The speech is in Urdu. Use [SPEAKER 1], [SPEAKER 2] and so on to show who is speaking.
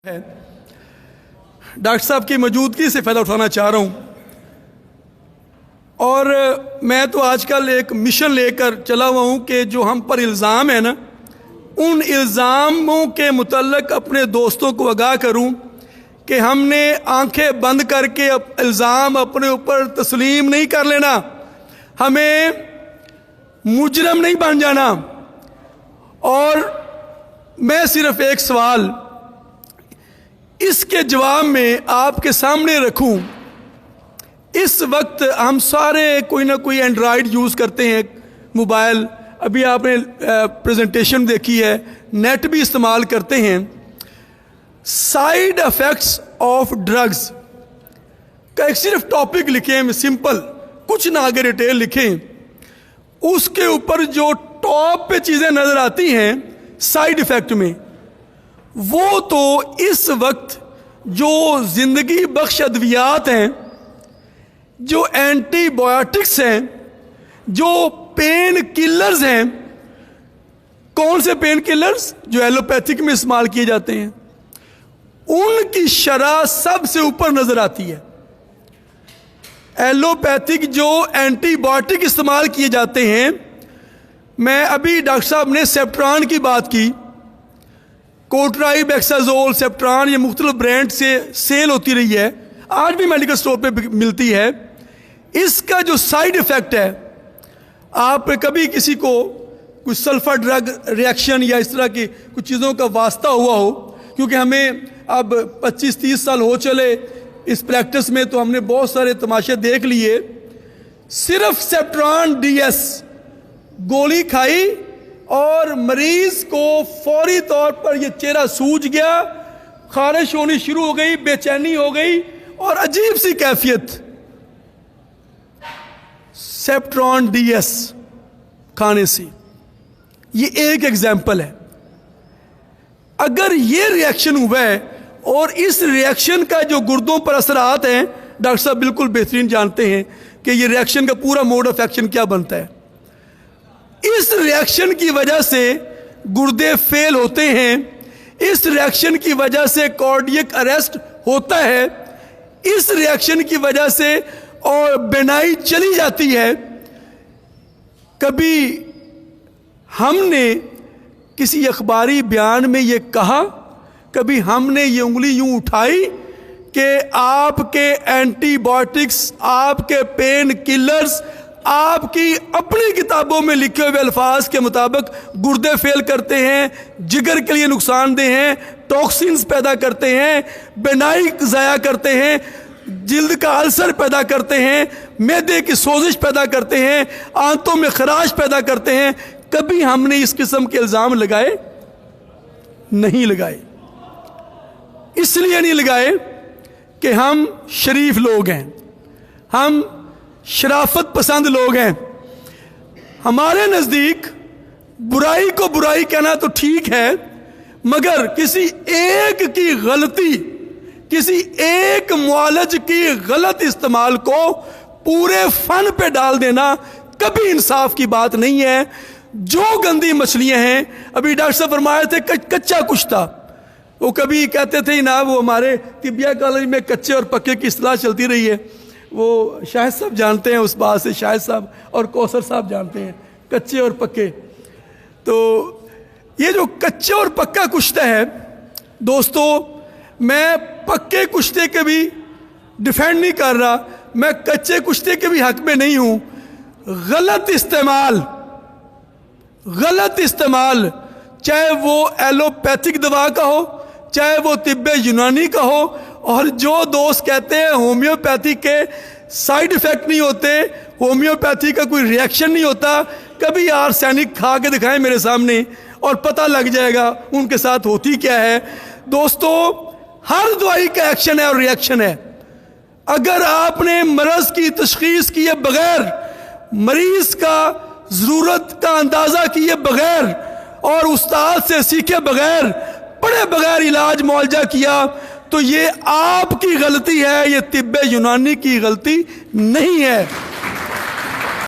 [SPEAKER 1] ہے ڈاکٹر صاحب کی موجودگی سے فائدہ اٹھانا چاہ رہا ہوں، اور میں تو آج کل ایک مشن لے کر چلا ہوا ہوں کہ جو ہم پر الزام ہے نا، ان الزاموں کے متعلق اپنے دوستوں کو آگاہ کروں کہ ہم نے آنکھیں بند کر کے الزام اپنے اوپر تسلیم نہیں کر لینا، ہمیں مجرم نہیں بن جانا۔ اور میں صرف ایک سوال اس کے جواب میں آپ کے سامنے رکھوں۔ اس وقت ہم سارے کوئی نہ کوئی اینڈرائیڈ یوز کرتے ہیں، موبائل، ابھی آپ نے پریزنٹیشن دیکھی ہے، نیٹ بھی استعمال کرتے ہیں۔ سائیڈ افیکٹس آف ڈرگز کا ایک صرف ٹاپک لکھیں، سمپل، کچھ نہ آگے ڈیٹیل لکھیں، اس کے اوپر جو ٹاپ پہ چیزیں نظر آتی ہیں سائیڈ افیکٹ میں، وہ تو اس وقت جو زندگی بخش ادویات ہیں، جو اینٹی بایوٹکس ہیں، جو پین کلرز ہیں۔ کون سے پین کلرز؟ جو ایلوپیتھک میں استعمال کیے جاتے ہیں، ان کی شرح سب سے اوپر نظر آتی ہے۔ ایلوپیتھک جو اینٹی بایوٹک استعمال کیے جاتے ہیں، میں ابھی ڈاکٹر صاحب نے سیپٹران کی بات کی، کوٹرائی بیکسازول، سیپٹران، یہ مختلف برانڈ سے سیل ہوتی رہی ہے، آج بھی میڈیکل سٹور پہ ملتی ہے۔ اس کا جو سائیڈ افیکٹ ہے، آپ کبھی کسی کو کوئی سلفر ڈرگ ریئیکشن یا اس طرح کی کچھ چیزوں کا واسطہ ہوا ہو، کیونکہ ہمیں اب 25-30 سال ہو چلے اس پریکٹس میں، تو ہم نے بہت سارے تماشے دیکھ لیے۔ صرف سیپٹران ڈی ایس گولی کھائی اور مریض کو فوری طور پر یہ چہرہ سوج گیا، خارش ہونی شروع ہو گئی، بے چینی ہو گئی اور عجیب سی کیفیت۔ سیپٹران ڈی ایس کھانے سے، یہ ایک ایگزامپل ہے۔ اگر یہ ریئیکشن ہوا ہے اور اس ریئیکشن کا جو گردوں پر اثرات ہیں، ڈاکٹر صاحب بالکل بہترین جانتے ہیں کہ یہ ریئیکشن کا پورا موڈ آف ایکشن کیا بنتا ہے۔ اس ریئیکشن کی وجہ سے گردے فیل ہوتے ہیں، اس ریئیکشن کی وجہ سے کارڈیک اریسٹ ہوتا ہے، اس ریئیکشن کی وجہ سے اور بینائی چلی جاتی ہے۔ کبھی ہم نے کسی اخباری بیان میں یہ کہا، کبھی ہم نے یہ انگلی یوں اٹھائی کہ آپ کے اینٹی بایوٹکس، آپ کے پین کلرز، آپ کی اپنی کتابوں میں لکھے ہوئے الفاظ کے مطابق گردے فیل کرتے ہیں، جگر کے لیے نقصان دہ ہیں، ٹاکسینز پیدا کرتے ہیں، بینائی ضائع کرتے ہیں، جلد کا السر پیدا کرتے ہیں، معدے کی سوزش پیدا کرتے ہیں، آنتوں میں خراش پیدا کرتے ہیں۔ کبھی ہم نے اس قسم کے الزام لگائے؟ نہیں لگائے۔ اس لیے نہیں لگائے کہ ہم شریف لوگ ہیں، ہم شرافت پسند لوگ ہیں۔ ہمارے نزدیک برائی کو برائی کہنا تو ٹھیک ہے، مگر کسی ایک کی غلطی، کسی ایک معالج کی غلط استعمال کو پورے فن پہ ڈال دینا کبھی انصاف کی بات نہیں ہے۔ جو گندی مچھلیاں ہیں، ابھی ڈاکٹر صاحب فرمائے تھے کچا کشتا، وہ کبھی کہتے تھے نا، وہ ہمارے طبیہ کالج میں کچے اور پکے کی اصطلاح چلتی رہی ہے، وہ شاہد صاحب جانتے ہیں اس بات سے، شاہد صاحب اور کوثر صاحب جانتے ہیں، کچے اور پکے۔ تو یہ جو کچے اور پکا کشتا ہے دوستو، میں پکے کشتے کے بھی ڈیفینڈ نہیں کر رہا، میں کچے کشتے کے بھی حق میں نہیں ہوں۔ غلط استعمال چاہے وہ ایلوپیتھک دوا کا ہو، چاہے وہ طب یونانی کا ہو، اور جو دوست کہتے ہیں ہومیوپیتھی کے سائیڈ افیکٹ نہیں ہوتے، ہومیوپیتھی کا کوئی ریئیکشن نہیں ہوتا، کبھی آرسینک کھا کے دکھائیں میرے سامنے اور پتہ لگ جائے گا ان کے ساتھ ہوتی کیا ہے۔ دوستو، ہر دوائی کا ایکشن ہے اور ریئیکشن ہے۔ اگر آپ نے مرض کی تشخیص کیے بغیر، مریض کا ضرورت کا اندازہ کیے بغیر اور استاد سے سیکھے بغیر، پڑھے بغیر علاج معالجہ کیا، تو یہ آپ کی غلطی ہے، یہ طب یونانی کی غلطی نہیں ہے۔